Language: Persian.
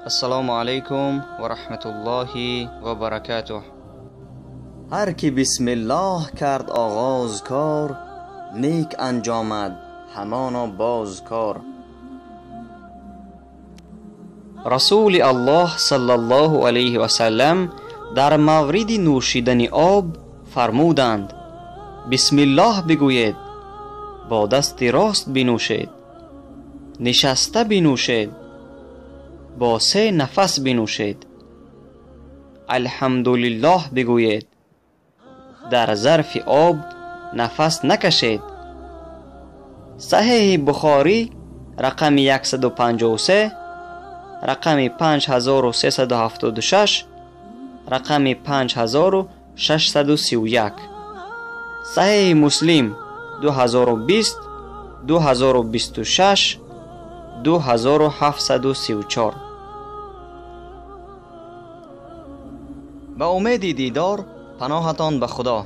السلام علیکم و رحمت الله و برکاته. هر کی بسم الله کرد آغاز کار، نیک انجامد همانا باز کار. رسول الله صلی الله علیه و سلم در مورد نوشیدن آب فرمودند: بسم الله بگویید، با دست راست بنوشید، نشسته بنوشید، با 3 نفس بنوشید. الحمدلله بگویید، در ظرف آب نفس نکشید. صحیح بخاری رقم 153، رقم 5376، رقم 5631. صحیح مسلم 2020، 2026، 2734. به امید دیدار پناهتان به خدا.